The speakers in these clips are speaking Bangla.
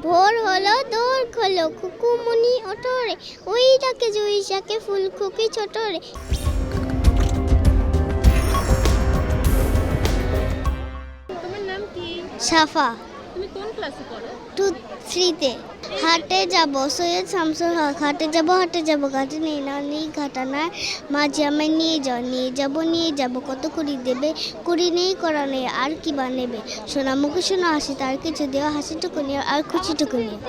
ভোর হলো দোর খোলো কুকুমনি ওঠরে, ওই ডাকে জুই শাকে ফুলকপি ছোটরে। তোমার নাম কি? সাফা। তুমি কোন ক্লাসে পড়ো? 2-3-তে। হাটে যাব, সৈয়দ শামসুল হক। হাটে যাব ঘাটে নেই না নেই ঘাটা না, মাঝে আমায় নিয়ে যাব কত কুড়ি দেবে, কুড়ি নেই করা নেই আর কি বা নেবে, সোনা মুখে শোনা হাসি তার কিছু দেওয়া হাসিটুকু নিয়ে আর খুশিটুকু নিয়ে।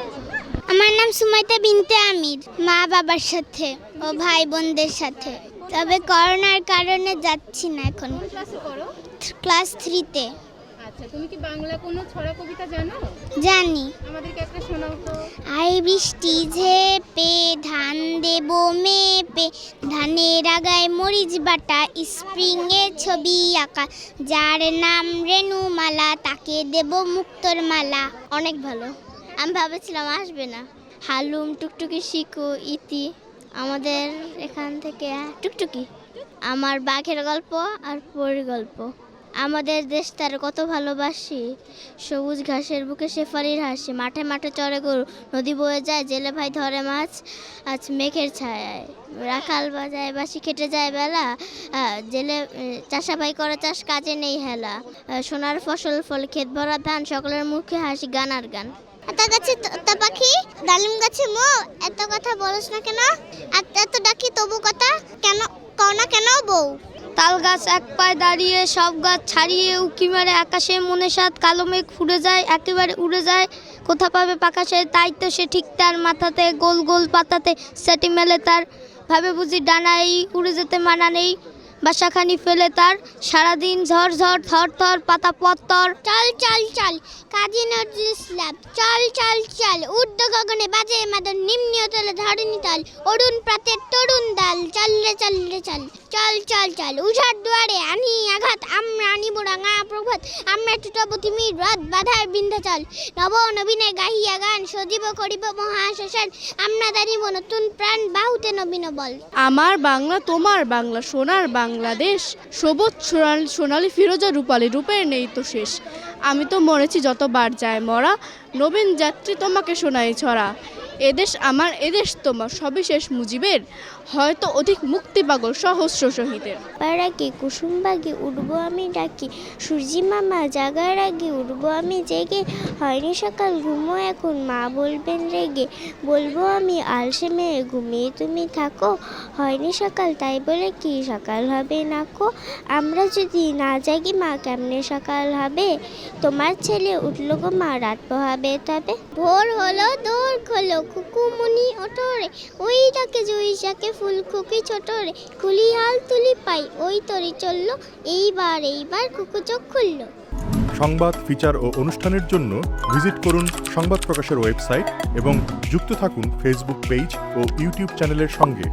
আমার নাম সুমাইতা বিনতে আমির। মা বাবার সাথে ও ভাই বোনদের সাথে, তবে করোনার কারণে যাচ্ছি না এখন। কোন ক্লাসে পড়ো? ক্লাস 3-তে। আচ্ছা, তুমি কি বাংলা কোনো ছড়া কবিতা জানো? জানি। আমাদেরকে একটা শোনাও তো। আই বৃষ্টি ঝেপে ধান দেব মেপে, ধানের আগায় মরিচ বাটা, স্প্রিং এ ছবি আঁকা, যার নাম রেণুমালা তাকে দেব মুক্তোর মালা। অনেক ভালো, আমি ভাবছিলাম আসবে না। হালুম টুকটুকি শিখু ইতি, আমাদের এখান থেকে টুকটুকি। আমার বাঘের গল্প আর পরীর গল্প। আমাদের দেশ তার কত ভালোবাসি, সবুজ ঘাসের বুকে শেফালির হাসি, মাঠে মাঠে চড়ে গরু, নদী বয়ে যায় জেলে ভাই ধরে মাছ, আজ মেঘের ছায়ায় রাখাল বাজায় বাসি, খেটে যায় বেলা, জেলে চাষা ভাই করে চাষ কাজে নেই হেলা, সোনার ফসল ফল ক্ষেত ভরা ধান, সকলের মুখে হাসি গান আর গান। এত গাছে তোতা পাখি, ডালিম গাছে মো, এত কথা বলছ না কেন, এত ডাকি তবু কথা কেন কও না কেন বউ। তাল গাছ এক পায়ে দাঁড়িয়ে সব গাছ ছাড়িয়ে উকি মারে আকাশে, মনে সাত কালো মেঘ ফুড়ে যায় একেবারে উড়ে যায়, কোথা পাবে পাকা সে, তাই তো সে ঠিক তার মাথাতে গোল গোল পাতাতে সেটি মেলে তার, ভাবে বুঝি ডানাই উড়ে যেতে মানা নেই, বাসাখানি ফেলে তার, সারাদিন ঝড় ঝড় থর থর পাতা পত্তর। চল চল চল কাজী নজরুল ইসলাম, চল চল চল ঊর্ধ্ব গগনে বাজে মাদন, নিম্ন তলে ধরণী তল, অরুণ প্রাতের তরুণ দাল, চল রে চল রে চল, চল চল চল উঝার দুয়ারে আনি আঘাত, আমরা আনিব রাঙা প্রভাত, আমরা টুটাবো তিমির রাত বাধার বিন্ধ্যাচল, নব নবীনে গাহিয়া গান সজীব করিব মহাশ্মশান, আমরা দাঁড়িব নতুন প্রাণ বাহুতে নবীন বল। আমার বাংলা তোমার বাংলা সোনার বাংলাদেশ, সবুজ সোনালি ফিরোজা রূপালী রূপের নেই তো শেষ, আমি তো মরেছি যতবার যায় মরা, নবীন যাত্রী তোমাকে শোনাই ছড়া, এদেশ আমার এদেশ তোমার সবিশেষ মুজিবের, হয়তো অধিক মুক্তি পাগল সহস্র শহীদের। পাড়াকে কুসুম বাগে উঠবো আমি ডাকি, সূর্যি মামা জাগার আগে উঠবো আমি জেগে, হয়নি সকাল ঘুমো এখন মা বলবেন রেগে, বলবো আমি আলসে মেয়ে ঘুমিয়ে তুমি থাকো, হয়নি সকাল তাই বলে কি সকাল হবে না কো, আমরা যদি না জাগি মা কেমনে সকাল হবে, তোমার ছেলে উঠলো গো মা রাত পোহাবে তবে। ভোর হলো দোর খোলো কুকুমনি ওঠরে, ওই ডাকে জুই শাকে ফুলকপি ছোটরে, কুলি হাল তুলি পাই ওই তরি চললো, এইবার কুকু চোখ খুললো। সংবাদ, ফিচার ও অনুষ্ঠানের জন্য ভিজিট করুন সংবাদ প্রকাশের ওয়েবসাইট এবং যুক্ত থাকুন ফেসবুক পেজ ও ইউটিউব চ্যানেলের সঙ্গে।